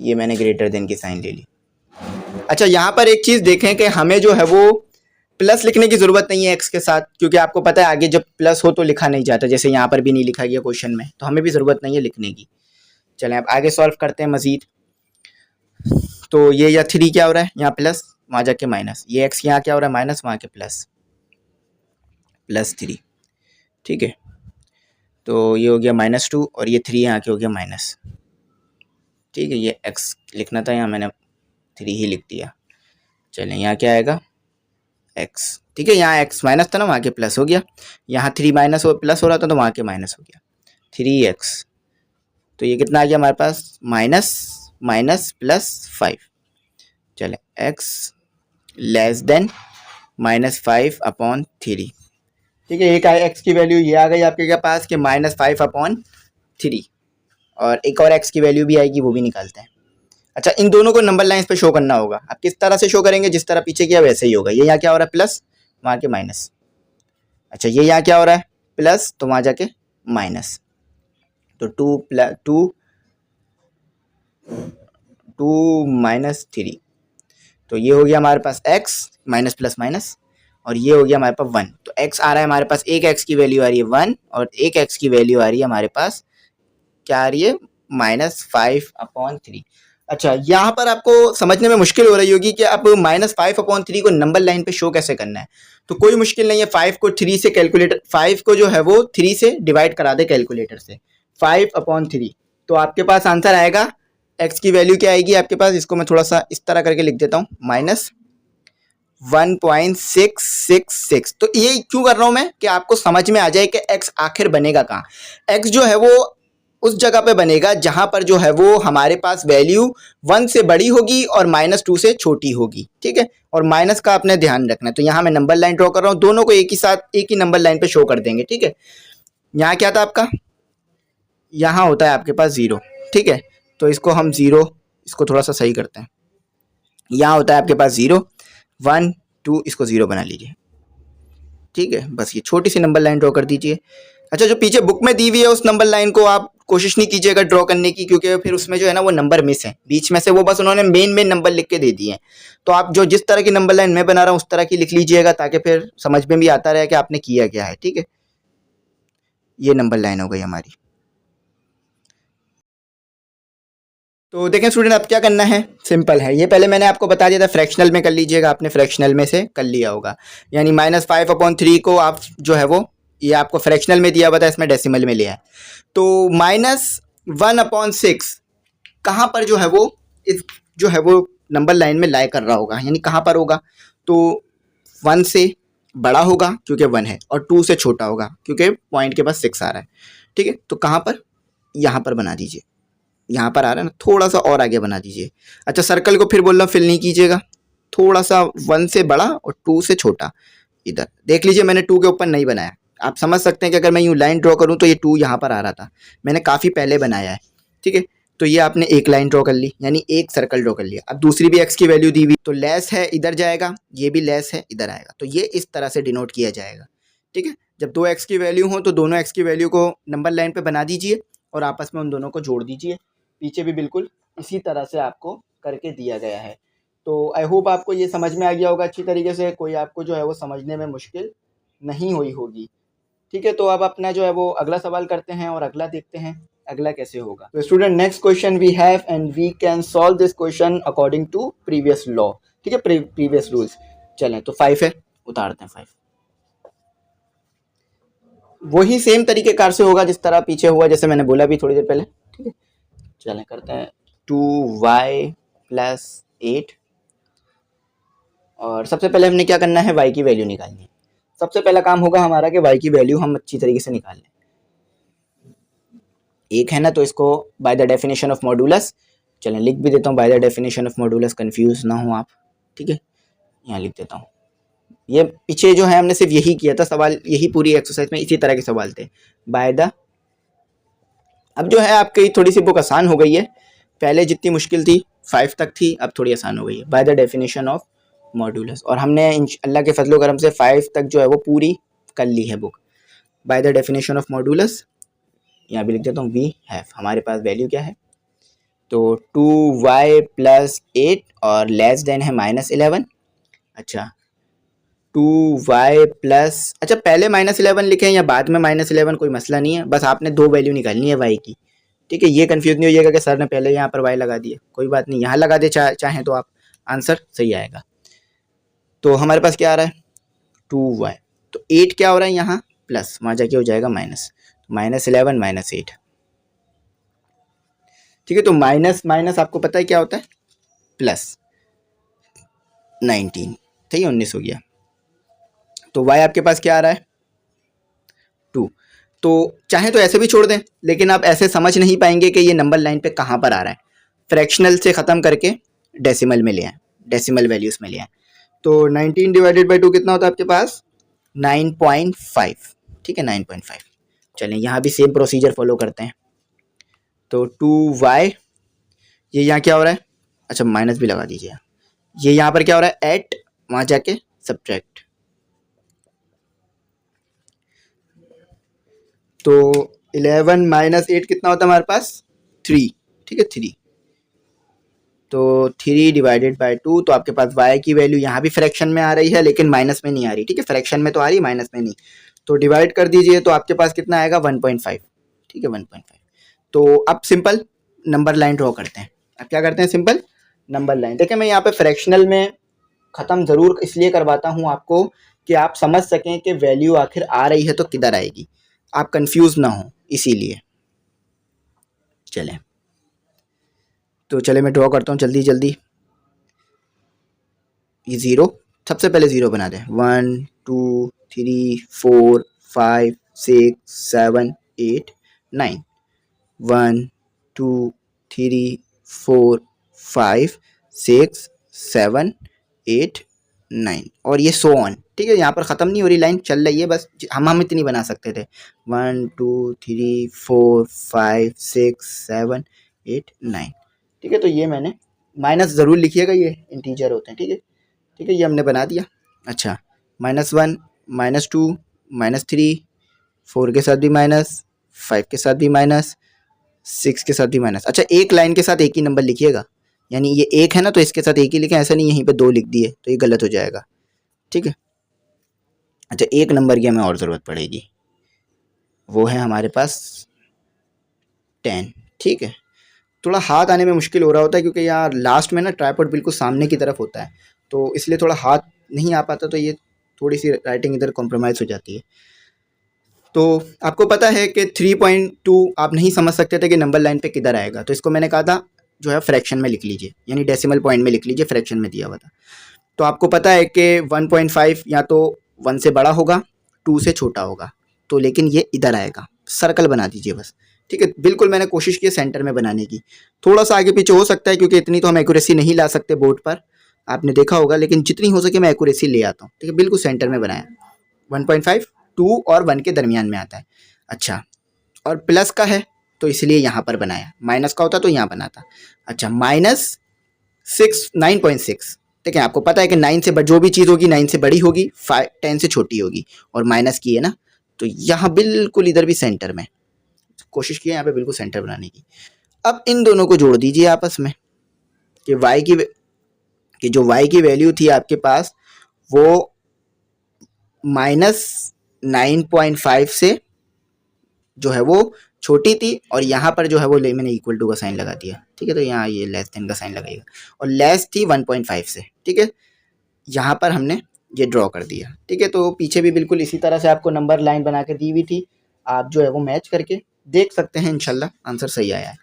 ये मैंने ग्रेटर देन की साइन ले ली। अच्छा यहाँ पर एक चीज़ देखें कि हमें जो है वो प्लस लिखने की ज़रूरत नहीं है x के साथ, क्योंकि आपको पता है आगे जब प्लस हो तो लिखा नहीं जाता, जैसे यहाँ पर भी नहीं लिखा गया क्वेश्चन में, तो हमें भी ज़रूरत नहीं है लिखने की। चलें अब आगे सॉल्व करते हैं मज़ीद। तो ये या 3 क्या हो रहा है, यहाँ प्लस वहाँ जाके माइनस, ये x यहाँ क्या हो रहा है माइनस, वहाँ के +3, ठीक है। तो ये हो गया -2 और ये 3 यहाँ के हो गया माइनस, ठीक है। ये x लिखना था, यहाँ मैंने 3 ही लिख दिया। चलें यहाँ क्या आएगा x, ठीक है, यहाँ x माइनस था ना, वहाँ के प्लस हो गया। यहाँ 3 माइनस और प्लस हो रहा था तो वहाँ के माइनस हो गया, 3x तो ये कितना आ गया हमारे पास, माइनस माइनस प्लस 5। चले, x लेस देन -5/3। ठीक है, एक x की वैल्यू ये आ गई आपके क्या पास कि -5/3, और एक और x की वैल्यू भी आएगी, वो भी निकालते हैं। अच्छा, इन दोनों को नंबर लाइंस पे शो करना होगा। आप किस तरह से शो करेंगे, जिस तरह पीछे किया वैसे ही होगा। ये यहाँ क्या हो रहा है, प्लस, वहाँ के माइनस। अच्छा, ये यहाँ क्या हो रहा है, प्लस, तो वहाँ जाके माइनस। तो 2 - 3, तो ये हो गया हमारे पास x, माइनस प्लस माइनस, और ये हो गया हमारे पास 1। तो x आ रहा है हमारे पास, एक x की वैल्यू आ रही है 1, और एक x की वैल्यू आ रही है हमारे पास, क्या आ रही है, -5/3। अच्छा, यहाँ पर आपको समझने में मुश्किल हो रही होगी कि अब -5/3 को नंबर लाइन पे शो कैसे करना है। तो कोई मुश्किल नहीं है, 5 को 3 से कैलकुलेटर, 5 को जो है वो 3 से डिवाइड करा दे कैलकुलेटर से, 5/3, तो आपके पास आंसर आएगा। x की वैल्यू क्या आएगी आपके पास, इसको मैं थोड़ा सा इस तरह करके लिख देता हूँ, -1.666। तो ये क्यों कर रहा हूं मैं, कि आपको समझ में आ जाए कि x आखिर बनेगा कहाँ। x जो है वो उस जगह पे बनेगा जहां पर जो है वो हमारे पास वैल्यू 1 से बड़ी होगी और -2 से छोटी होगी। ठीक है, और माइनस का आपने ध्यान रखना है। तो यहाँ मैं नंबर लाइन ड्रॉ कर रहा हूँ, दोनों को एक ही साथ एक ही नंबर लाइन पे शो कर देंगे। ठीक है, यहाँ क्या था आपका, यहाँ होता है आपके पास 0। ठीक है, तो इसको हम 0, इसको थोड़ा सा सही करते हैं। यहाँ होता है आपके पास 0, 1, 2, इसको 0 बना लीजिए। ठीक है, बस ये छोटी सी नंबर लाइन ड्रॉ कर दीजिए। अच्छा, जो पीछे बुक में दी हुई है उस नंबर लाइन को आप कोशिश नहीं कीजिएगा ड्रॉ करने की, क्योंकि फिर उसमें जो है ना वो नंबर मिस है बीच में से, वो बस उन्होंने मेन मेन नंबर लिख के दे दिए हैं। तो आप जो जिस तरह की नंबर लाइन मैं बना रहा हूँ उस तरह की लिख लीजिएगा, ताकि फिर समझ में भी आता रहे कि आपने किया क्या है। ठीक है, ये नंबर लाइन हो गई हमारी। तो देखें स्टूडेंट, अब क्या करना है, सिंपल है। ये पहले मैंने आपको बता दिया था, फ्रैक्शनल में कर लीजिएगा, आपने फ्रैक्शनल में से कर लिया होगा। यानी -5/3 को आप जो है वो, ये आपको फ्रैक्शनल में दिया हुआ था, इसमें डेसिमल में लिया है। तो -1/6 कहाँ पर जो है वो, इस जो है वो नंबर लाइन में लाई कर रहा होगा, यानी कहाँ पर होगा, तो 1 से बड़ा होगा क्योंकि 1 है, और 2 से छोटा होगा क्योंकि पॉइंट के पास 6 आ रहा है। ठीक है, तो कहाँ पर, यहाँ पर बना दीजिए। यहाँ पर आ रहा है ना, थोड़ा सा और आगे बना दीजिए। अच्छा, सर्कल को फिर बोल रहा हूँ फिल नहीं कीजिएगा, थोड़ा सा 1 से बड़ा और 2 से छोटा। इधर देख लीजिए, मैंने 2 के ऊपर नहीं बनाया। आप समझ सकते हैं कि अगर मैं यूँ लाइन ड्रॉ करूँ तो ये 2 यहाँ पर आ रहा था, मैंने काफ़ी पहले बनाया है। ठीक है, तो ये आपने एक लाइन ड्रॉ कर ली, यानी एक सर्कल ड्रॉ कर लिया। अब दूसरी भी x की वैल्यू दी हुई, तो लेस है इधर जाएगा, ये भी लेस है इधर आएगा, तो ये इस तरह से डिनोट किया जाएगा। ठीक है, जब दो x की वैल्यू हो तो दोनों x की वैल्यू को नंबर लाइन पे बना दीजिए और आपस में उन दोनों को जोड़ दीजिए। पीछे भी बिल्कुल इसी तरह से आपको करके दिया गया है। तो आई होप आपको ये समझ में आ गया होगा अच्छी तरीके से, कोई आपको जो है वो समझने में मुश्किल नहीं हुई होगी। ठीक है, तो अब अपना जो है वो अगला सवाल करते हैं और अगला देखते हैं अगला कैसे होगा। तो student, next question we have and we can solve this question according to previous law. ठीक है, प्रीवियस रूल्स। चलें, तो 5 है, उतारते हैं 5। वही सेम तरीके कार से होगा जिस तरह पीछे हुआ, जैसे मैंने बोला भी थोड़ी देर पहले। ठीक है, चलें करते हैं 2y + 8, और सबसे पहले हमने क्या करना है, y की वैल्यू निकालनी है। सबसे पहला काम होगा हमारा कि y की वैल्यू हम अच्छी तरीके से निकाल लें। एक है ना, तो इसको bye the definition of modulus, चलें लिख भी देता हूँ, bye the definition of modulus, confuse ना हो आप। ठीक है, यहाँ लिख देता हूँ। ये पीछे जो है हमने सिर्फ यही किया था सवाल, यही पूरी एक्सरसाइज में इसी तरह के सवाल थे, बाय द। अब जो है आपकी थोड़ी सी बुक आसान हो गई है, पहले जितनी मुश्किल थी 5 तक थी, अब थोड़ी आसान हो गई है। Bye the definition of modulus, और हमने अल्लाह के फजलो करम से 5 तक जो है वो पूरी कर ली है book. Bye the definition of modulus, यहाँ भी लिख देता हूँ, वी हैव, हमारे पास वैल्यू क्या है, तो 2y + 8 और लेस देन है -11। अच्छा, 2y प्लस, अच्छा पहले -11 लिखें या बाद में -11 कोई मसला नहीं है, बस आपने दो वैल्यू निकालनी है y की। ठीक है, ये कंफ्यूज नहीं होइएगा कि सर ने पहले यहाँ पर y लगा दिए, कोई बात नहीं, यहाँ लगा दे चाहें तो आप, आंसर सही आएगा। तो हमारे पास क्या आ रहा है, 2y, तो 8 क्या हो रहा है यहाँ प्लस, वहाँ जाके हो जाएगा माइनस, -11 - 8। ठीक है, तो माइनस माइनस आपको पता है क्या होता है, प्लस 19, ठीक है 19 हो गया। तो y आपके पास क्या आ रहा है, 2। तो चाहे तो ऐसे भी छोड़ दें, लेकिन आप ऐसे समझ नहीं पाएंगे कि ये नंबर लाइन पे कहाँ पर आ रहा है। फ्रैक्शनल से ख़त्म करके डेसिमल में ले आए, डेसिमल वैल्यूज़ में ले आए। तो 19 डिवाइडेड बाई 2 कितना होता है आपके पास? 9.5। ठीक है, 9.5। चलें यहाँ भी सेम प्रोसीजर फॉलो करते हैं। तो 2y, ये यहाँ क्या हो रहा है? अच्छा माइनस भी लगा दीजिए। ये यहाँ पर क्या हो रहा है? एट, वहाँ जाके सब्ट्रैक्ट। तो 11 माइनस 8 कितना होता है हमारे पास? 3। ठीक है, 3। तो 3 डिवाइडेड बाई 2, तो आपके पास y की वैल्यू यहाँ भी फ्रैक्शन में आ रही है लेकिन माइनस में नहीं आ रही। ठीक है, फ्रैक्शन में तो आ रही, माइनस में नहीं। तो डिवाइड कर दीजिए तो आपके पास कितना आएगा? 1.5। ठीक है, 1.5। तो अब सिंपल नंबर लाइन ड्रॉ करते हैं। अब क्या करते हैं? Simple number line. देखिए मैं यहाँ पे फ्रैक्शनल में ख़त्म ज़रूर इसलिए करवाता हूँ आपको कि आप समझ सकें कि वैल्यू आखिर आ रही है तो किधर आएगी, आप कंफ्यूज ना हो, इसीलिए। चलें तो चले मैं ड्रॉ करता हूँ जल्दी जल्दी। ये 0, सबसे पहले 0 बना दें। 1 2 3 4 5 6 7 8 9। 1 2 3 4 5 6 7 8 9 और ये सो ऑन। ठीक है, यहाँ पर ख़त्म नहीं हो रही लाइन, चल रही है बस। हम इतनी बना सकते थे। 1 2 3 4 5 6 7 8 9। ठीक है, तो ये मैंने माइनस ज़रूर लिखिएगा, ये इंटीजर होते हैं। ठीक है, ठीक है, ये हमने बना दिया। अच्छा, -1 -2 -3, 4 के साथ भी माइनस, 5 के साथ भी माइनस, 6 के साथ भी माइनस। अच्छा, एक लाइन के साथ एक ही नंबर लिखिएगा, यानी ये 1 है ना तो इसके साथ एक ही लिखें, ऐसा नहीं यहीं पे 2 लिख दिए तो ये गलत हो जाएगा। ठीक है, अच्छा एक नंबर की हमें और ज़रूरत पड़ेगी, वो है हमारे पास 10। ठीक है, थोड़ा हाथ आने में मुश्किल हो रहा होता है क्योंकि यार लास्ट में ना ट्राइपॉड बिल्कुल सामने की तरफ होता है, तो इसलिए थोड़ा हाथ नहीं आ पाता, तो ये थोड़ी सी राइटिंग इधर कॉम्प्रोमाइज़ हो जाती है। तो आपको पता है कि 3.2 आप नहीं समझ सकते थे कि नंबर लाइन पे किधर आएगा, तो इसको मैंने कहा था जो है फ्रैक्शन में लिख लीजिए, यानी डेसिमल पॉइंट में लिख लीजिए, फ्रैक्शन में दिया हुआ था। तो आपको पता है कि 1.5 या तो 1 से बड़ा होगा, 2 से छोटा होगा, तो लेकिन ये इधर आएगा। सर्कल बना दीजिए बस। ठीक है, बिल्कुल मैंने कोशिश की सेंटर में बनाने की, थोड़ा सा आगे पीछे हो सकता है क्योंकि इतनी तो हम एक्यूरेसी नहीं ला सकते बोर्ड पर, आपने देखा होगा, लेकिन जितनी हो सके मैं एक्यूरेसी ले आता हूँ। ठीक है, बिल्कुल सेंटर में बनाया। 1.5 2 और 1 के दरमियान में आता है। अच्छा, और प्लस का है तो इसलिए यहाँ पर बनाया, माइनस का होता तो यहाँ बनाता। अच्छा, -6 9.6। ठीक है, आपको पता है कि 9 से जो भी चीज़ होगी 9 से बड़ी होगी, 10 से छोटी होगी, और माइनस की है ना, तो यहाँ बिल्कुल इधर भी सेंटर में कोशिश की है, यहाँ पे बिल्कुल सेंटर बनाने की। अब इन दोनों को जोड़ दीजिए आपस में कि कि जो y की वैल्यू थी आपके पास वो -9.5 से जो है वो छोटी थी, और यहाँ पर जो है वो मैंने इक्वल टू का साइन लगा दिया। ठीक है, तो यहाँ ये लेस देन का साइन लगाएगा, और लेस थी 1.5 से। ठीक है, यहाँ पर हमने ये ड्रॉ कर दिया। ठीक है, तो पीछे भी बिल्कुल इसी तरह से आपको नंबर लाइन बना के दी हुई थी, आप जो है वो मैच करके देख सकते हैं, इंशाल्लाह आंसर सही आया है।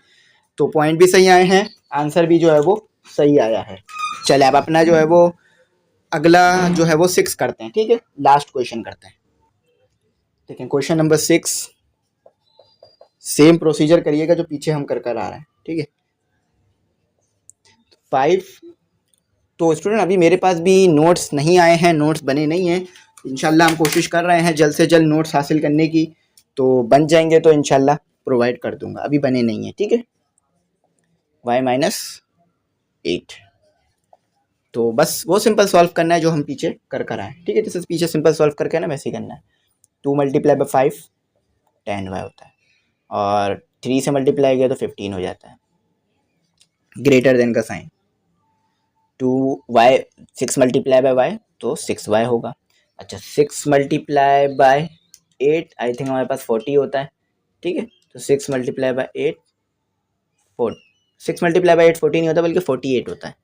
तो पॉइंट भी सही आए हैं, आंसर भी जो है वो सही आया है। चले अब अपना जो है वो अगला जो है वो 6 करते हैं। ठीक है, लास्ट क्वेश्चन करते हैं। देखें क्वेश्चन नंबर 6, सेम प्रोसीजर करिएगा जो पीछे हम कर आ रहे हैं। ठीक है, 5। तो स्टूडेंट अभी मेरे पास भी नोट्स नहीं आए हैं, नोट्स बने नहीं हैं, इंशाल्लाह हम कोशिश कर रहे हैं जल्द से जल्द नोट्स हासिल करने की, तो बन जाएंगे तो इंशाल्लाह प्रोवाइड कर दूंगा, अभी बने नहीं हैं। ठीक है, y-8, तो बस वो सिंपल सॉल्व करना है जो हम पीछे कर आए। ठीक है, जैसे पीछे सिंपल सॉल्व करके ना वैसे ही करना है। 2 × 5 10y होता है, और 3 से मल्टीप्लाई किया तो 15 हो जाता है, ग्रेटर देन का साइन। 2y 6 × y तो 6y होगा। अच्छा, 6 × 8 आई थिंक हमारे पास 40 होता है। ठीक है, तो 6 × 8 6 × 8 40 नहीं होता बल्कि 48 होता है।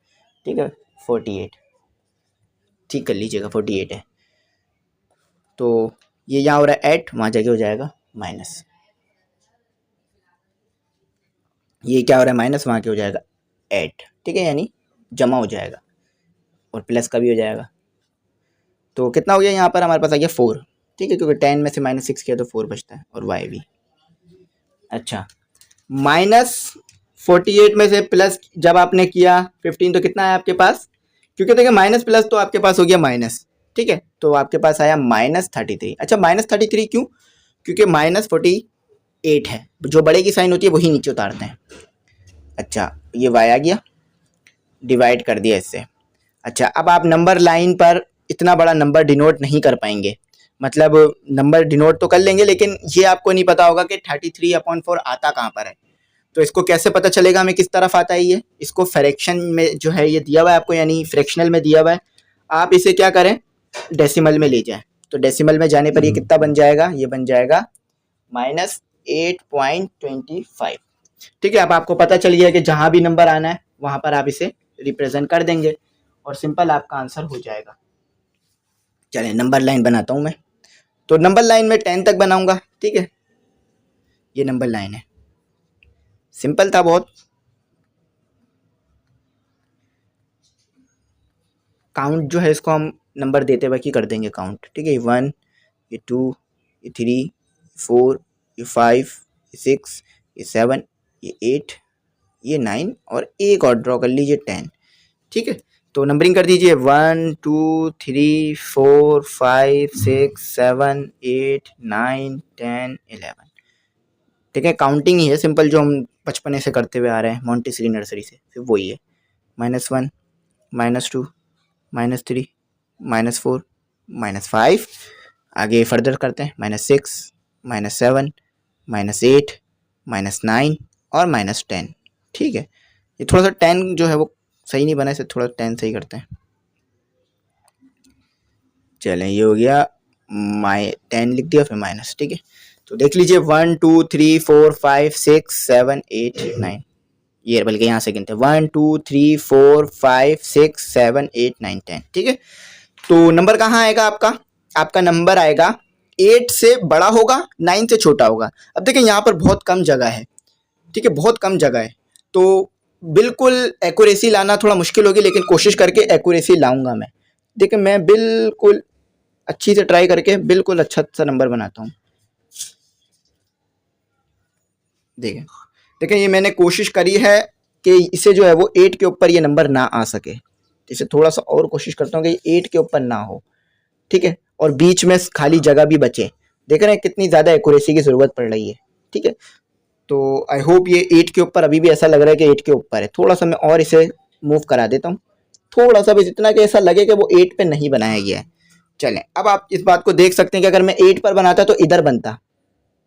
ठीक है, 48, ठीक कर लीजिएगा, 48 है। तो ये यहाँ हो रहा है 8, वहाँ जाके हो जाएगा माइनस, ये क्या हो रहा है माइनस, वहाँ के हो जाएगा 8। ठीक है, यानी जमा हो जाएगा, और प्लस का भी हो जाएगा। तो कितना हो गया यहाँ पर हमारे पास आ गया 4। ठीक है, क्योंकि 10 में से -6 किया तो 4 बचता है और y भी। अच्छा, -48 में से प्लस जब आपने किया 15 तो कितना है आपके पास, क्योंकि देखिए माइनस प्लस तो आपके पास हो गया माइनस, ठीक है, तो आपके पास आया -33। अच्छा, -33 क्यों, क्योंकि -48 है, जो बड़े की साइन होती है वही नीचे उतारते हैं। अच्छा, ये y आ गया, डिवाइड कर दिया इससे। अच्छा, अब आप नंबर लाइन पर इतना बड़ा नंबर डिनोट नहीं कर पाएंगे, मतलब नंबर डिनोट तो कर लेंगे लेकिन ये आपको नहीं पता होगा कि 33/4 आता कहाँ पर है। तो इसको कैसे पता चलेगा हमें किस तरफ आता है ये, इसको फ्रैक्शन में जो है ये दिया हुआ है आपको, यानी फ्रैक्शनल में दिया हुआ है। आप इसे क्या करें, डेसिमल में ले जाएं, तो डेसिमल में जाने पर ये कितना बन जाएगा, ये बन जाएगा -8.25। ठीक है, अब आपको पता चल गया कि जहां भी नंबर आना है वहां पर आप इसे रिप्रेजेंट कर देंगे और सिंपल आपका आंसर हो जाएगा। चलिए नंबर लाइन बनाता हूं मैं, तो नंबर लाइन में 10 तक बनाऊंगा, ठीक है, ये नंबर लाइन है, सिंपल था बहुत। काउंट जो है इसको हम नंबर देते वक्त ही कर देंगे काउंट, ठीक है, 1, ये 2, ये 3, 4, ये 5, ये 6, ये 7, ये 8, ये 9 और एक और ड्रॉ कर लीजिए 10, ठीक है। तो नंबरिंग कर दीजिए 1 2 3 4 5 6 7 8 9 10 11, ठीक है, काउंटिंग ही है सिंपल, जो हम बचपने से करते हुए आ रहे हैं मोंटेसरी नर्सरी से, फिर वही है। -1 -2 -3 -4 -5, आगे फर्दर करते हैं, -6 -7 -8 -9 और -10, ठीक है। ये थोड़ा सा 10 जो है वो सही नहीं बना, इसे थोड़ा 10 सही करते हैं। चलें, ये हो गया 10 लिख दिया फिर माइनस, ठीक है। तो देख लीजिए 1 2 3 4 5 6 7 8 9, ये बल्कि यहाँ से गिनते हैं 1 2 3 4 5 6 7 8 9 10, ठीक है। तो नंबर कहाँ आएगा आपका, आपका नंबर आएगा 8 से बड़ा होगा, 9 से छोटा होगा। अब देखिए यहाँ पर बहुत कम जगह है, ठीक है, बहुत कम जगह है, तो बिल्कुल एक्यूरेसी लाना थोड़ा मुश्किल होगी, लेकिन कोशिश करके एक्यूरेसी लाऊंगा मैं। देखिए मैं बिल्कुल अच्छी से ट्राई करके बिल्कुल अच्छा सा नंबर बनाता हूँ। देखिए देखिए ये मैंने कोशिश करी है कि इसे जो है वो 8 के ऊपर ये नंबर ना आ सके, इसे थोड़ा सा और कोशिश करता हूँ कि 8 के ऊपर ना हो, ठीक है, और बीच में खाली जगह भी बचे। देख रहे हैं कितनी ज़्यादा एक्यूरेसी की ज़रूरत पड़ रही है, ठीक है। तो आई होप ये 8 के ऊपर, अभी भी ऐसा लग रहा है कि 8 के ऊपर है, थोड़ा सा मैं और इसे मूव करा देता हूँ, थोड़ा सा भी, जितना कि ऐसा लगे कि वो 8 पे नहीं बनाया गया है। चलें, अब आप इस बात को देख सकते हैं कि अगर मैं 8 पर बनाता तो इधर बनता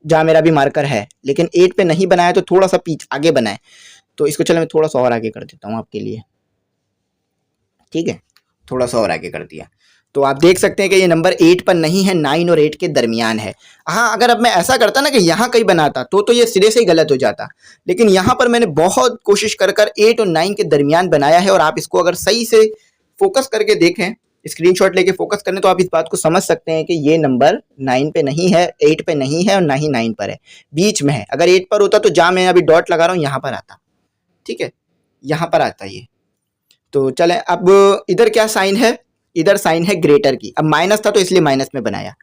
जहाँ मेरा भी मार्कर है, लेकिन 8 पे नहीं बनाया तो थोड़ा सा पीछे आगे बनाए, तो इसको चलो मैं थोड़ा सा और आगे कर देता हूँ आपके लिए, ठीक है, थोड़ा सा और आगे कर दिया। तो आप देख सकते हैं कि ये नंबर 8 पर नहीं है, 9 और 8 के दरमियान है। हाँ, अगर अब मैं ऐसा करता ना कि यहाँ कहीं बनाता तो ये सिरे से ही गलत हो जाता, लेकिन यहाँ पर मैंने बहुत कोशिश कर 8 और 9 के दरमियान बनाया है। और आप इसको अगर सही से फोकस करके देखें, स्क्रीनशॉट लेके फोकस करें, तो आप इस बात को समझ सकते हैं कि ये नंबर 9 पे नहीं है, 8 पे नहीं है और ना ही 9 पर है, बीच में है। अगर 8 पर होता तो जहाँ मैं अभी डॉट लगा रहा हूँ यहाँ पर आता, ठीक है, यहाँ पर आता ये। तो चलें, अब इधर क्या साइन है, इधर साइन है ग्रेटर की। अब माइनस था तो इसलिए माइनस में बनाया,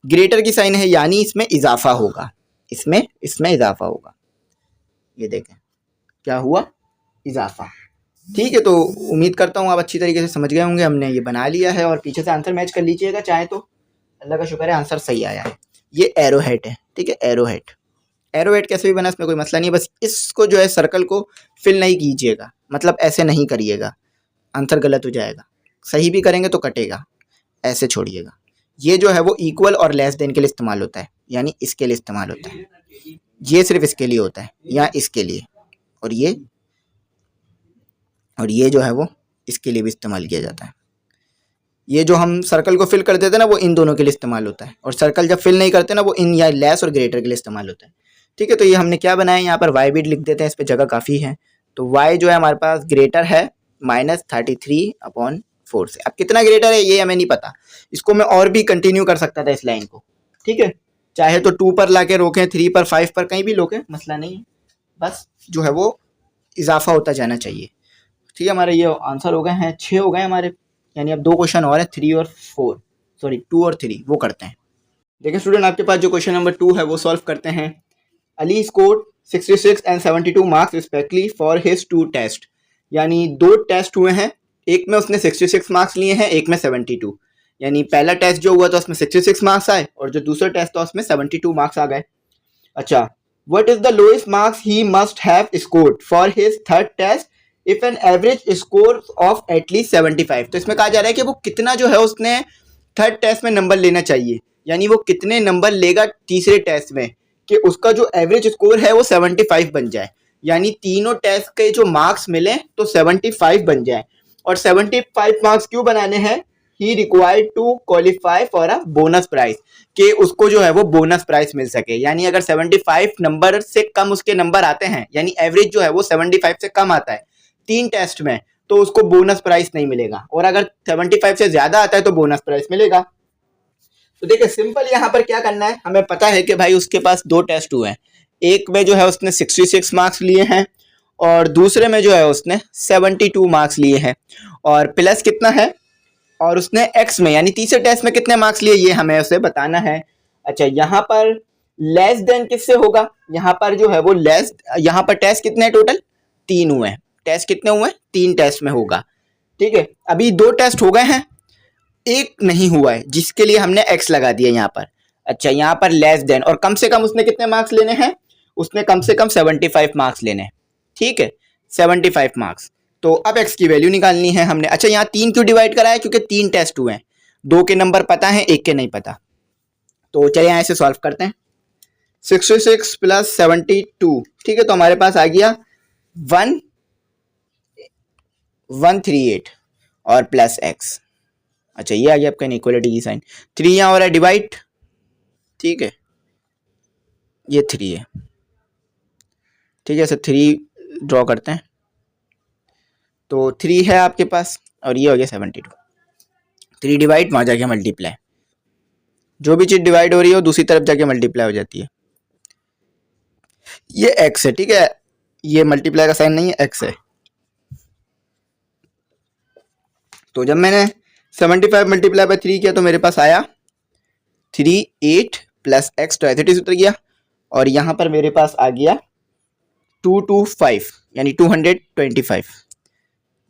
ग्रेटर की साइन है यानी इसमें इजाफा होगा, इसमें इजाफा होगा। ये देखें क्या हुआ, इजाफा, ठीक है। तो उम्मीद करता हूँ आप अच्छी तरीके से समझ गए होंगे, हमने ये बना लिया है और पीछे से आंसर मैच कर लीजिएगा चाहे तो, अल्लाह का शुक्र है आंसर सही आया है। ये एरो हेड है, ठीक है, एरो हेड। एरो हेड कैसे भी बना इसमें कोई मसला नहीं है, बस इसको जो है सर्कल को फिल नहीं कीजिएगा, मतलब ऐसे नहीं करिएगा, आंसर गलत हो जाएगा। सही भी करेंगे तो कटेगा, ऐसे छोड़िएगा। ये जो है वो इक्वल और लेस देन के लिए इस्तेमाल होता है, यानी इसके लिए इस्तेमाल होता है, ये सिर्फ इसके लिए होता है या इसके लिए, और ये जो है वो इसके लिए भी इस्तेमाल किया जाता है। ये जो हम सर्कल को फिल कर देते हैं ना वो इन दोनों के लिए इस्तेमाल होता है, और सर्कल जब फिल नहीं करते ना वो इन या लेस और ग्रेटर के लिए इस्तेमाल होता है, ठीक है। तो ये हमने क्या बनाया, यहाँ पर वाई भी लिख देते हैं, इस पर जगह काफ़ी है। तो वाई जो है हमारे पास ग्रेटर है -33/4 से। अब कितना ग्रेटर है ये हमें नहीं पता, इसको मैं और भी कंटिन्यू कर सकता था इस लाइन को, ठीक है, चाहे तो 2 पर ला के रोकें, 3 पर, 5 पर, कहीं भी रोकें, मसला नहीं है, बस जो है वो इजाफा होता जाना चाहिए, ठीक है। हमारे ये आंसर हो गए हैं, 6 हो गए हमारे, यानी अब 2 क्वेश्चन और है, 3 और 4, सॉरी 2 और 3 वो करते हैं। देखिए स्टूडेंट, आपके पास जो क्वेश्चन नंबर 2 है वो सॉल्व करते हैं। Ali scored 66 and 72 marks respectively for his 2 test. यानी 2 टेस्ट हुए हैं, एक में उसने 66 मार्क्स लिए हैं, एक में 72। यानी पहला टेस्ट जो हुआ था उसमें 66 मार्क्स आए और जो दूसरा टेस्ट था उसमें 72 मार्क्स आ गए। अच्छा, what is the lowest marks he must have scored for his third test if an average score of at least 75। तो इसमें कहा जा रहा है कि वो कितना जो है उसने थर्ड टेस्ट में नंबर लेना चाहिए, यानी वो कितने नंबर लेगा तीसरे टेस्ट में कि उसका जो एवरेज स्कोर है वो 75 बन जाए। यानी तीनों टेस्ट के जो मार्क्स मिले तो 75 बन जाए। और 75 मार्क्स क्यों बनाने हैं? He required to qualify for a bonus prize, कि उसको जो है वो बोनस प्राइज मिल सके। यानी अगर 75 नंबर से कम उसके नंबर आते हैं, यानी एवरेज जो है वो 75 से कम आता है 3 टेस्ट में, तो उसको बोनस प्राइज नहीं मिलेगा। और अगर 75 से ज्यादा आता है तो बोनस प्राइज मिलेगा। तो देखिए सिंपल यहाँ पर क्या करना है, हमें पता है कि भाई उसके पास 2 टेस्ट हुए हैं, एक में जो है उसने 66 मार्क्स लिए हैं और दूसरे में जो है उसने 72 मार्क्स लिए हैं, और प्लस कितना है, और उसने एक्स में यानी तीसरे टेस्ट में कितने मार्क्स लिए ये हमें उसे बताना है। अच्छा, यहाँ पर लेस देन किससे होगा? यहाँ पर जो है वो लेस, यहाँ पर टेस्ट कितने टोटल 3 हुए हैं, टेस्ट कितने हुए हैं 3 टेस्ट में होगा। ठीक है, अभी 2 टेस्ट हो गए हैं, एक नहीं हुआ है जिसके लिए हमने एक्स लगा दिया यहाँ पर। अच्छा, यहाँ पर लेस देन, और कम से कम उसने कितने मार्क्स लेने हैं? उसने कम से कम 75 मार्क्स लेने हैं। ठीक है, 75 मार्क्स। तो अब एक्स की वैल्यू निकालनी है हमने। अच्छा, यहाँ 3 क्यों डिवाइड करा है? क्योंकि 3 टेस्ट हुए हैं, 2 के नंबर पता है, 1 के नहीं पता। तो चलिए यहाँ से सॉल्व करते हैं। 66 प्लस 72, ठीक है, तो हमारे पास आ गया 1138 और प्लस एक्स। अच्छा, ये आ गया आपका इनइक्वालिटी की साइन। 3 यहाँ हो रहा है डिवाइड, ठीक है, ये 3 है, ठीक है, सर 3 ड्रॉ करते हैं। तो 3 है आपके पास और ये हो गया 72। 3 डिवाइड, वहाँ जाके मल्टीप्लाई, जो भी चीज़ डिवाइड हो रही है दूसरी तरफ जाके मल्टीप्लाई हो जाती है। ये एक्स है, ठीक है, ये मल्टीप्लाई का साइन नहीं है, एक्स है। तो जब मैंने 75 मल्टीप्लाई बाय 3 किया तो मेरे पास आया 38 प्लस एक्स, तो एथ उतर गया, और यहाँ पर मेरे पास आ गया 225 यानी 225।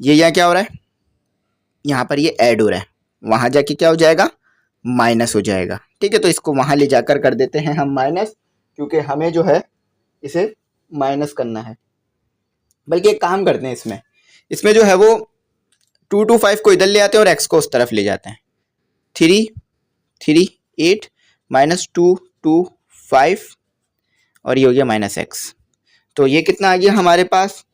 ये यहाँ क्या हो रहा है? यहाँ पर ये ऐड हो रहा है, वहाँ जाके क्या हो जाएगा? माइनस हो जाएगा। ठीक है, तो इसको वहाँ ले जाकर कर देते हैं हम माइनस, क्योंकि हमें जो है इसे माइनस करना है। बल्कि एक काम करते हैं, इसमें जो है वो 225 को इधर ले आते हैं और x को उस तरफ ले जाते हैं। 338 माइनस 225 और ये हो गया माइनस एक्स। तो ये कितना आ गया हमारे पास?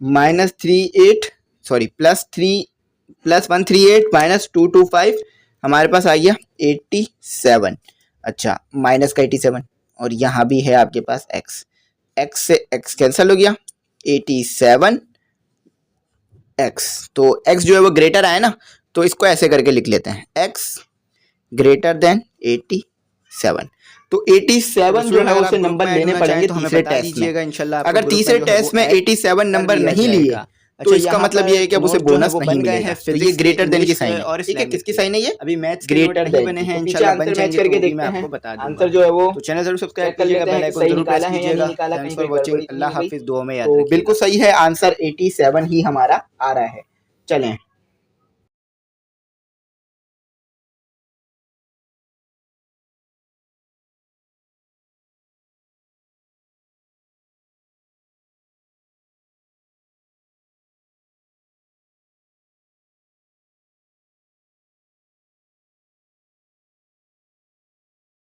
माइनस 38 सॉरी प्लस 138 माइनस 225 हमारे पास आ गया 87। अच्छा, माइनस का 87, और यहाँ भी है आपके पास x, x से x कैंसिल हो गया, 87 x। तो x जो है वो ग्रेटर आया ना, तो इसको ऐसे करके लिख लेते हैं, x ग्रेटर देन 87। तो 87 जो है उसे नंबर लेने पड़ेंगे तीसरे टेस्ट में। इंशाल्लाह अगर तीसरे टेस्ट में 87 नंबर नहीं लिए तो इसका मतलब ये है कि अब उसे बोनस नहीं मिलेगा। तो ये ग्रेटर देन की साइन है, ठीक है, किसकी साइन है ये? अभी मैथ्स ग्रेटर देन बने हैं, इंशाल्लाह बन जाएंगे करके देखते हैं, आपको बता दूंगा आंसर जो है वो। तो चैनल जरूर सब्सक्राइब कीजिएगा, बेल आइकन जरूर प्रेस कीजिएगा। थैंक्स फॉर वाचिंग, अल्लाह हाफिज, दुआ में याद रखिएगा। बिल्कुल सही है, आंसर 87 ही हमारा आ रहा है। चलें।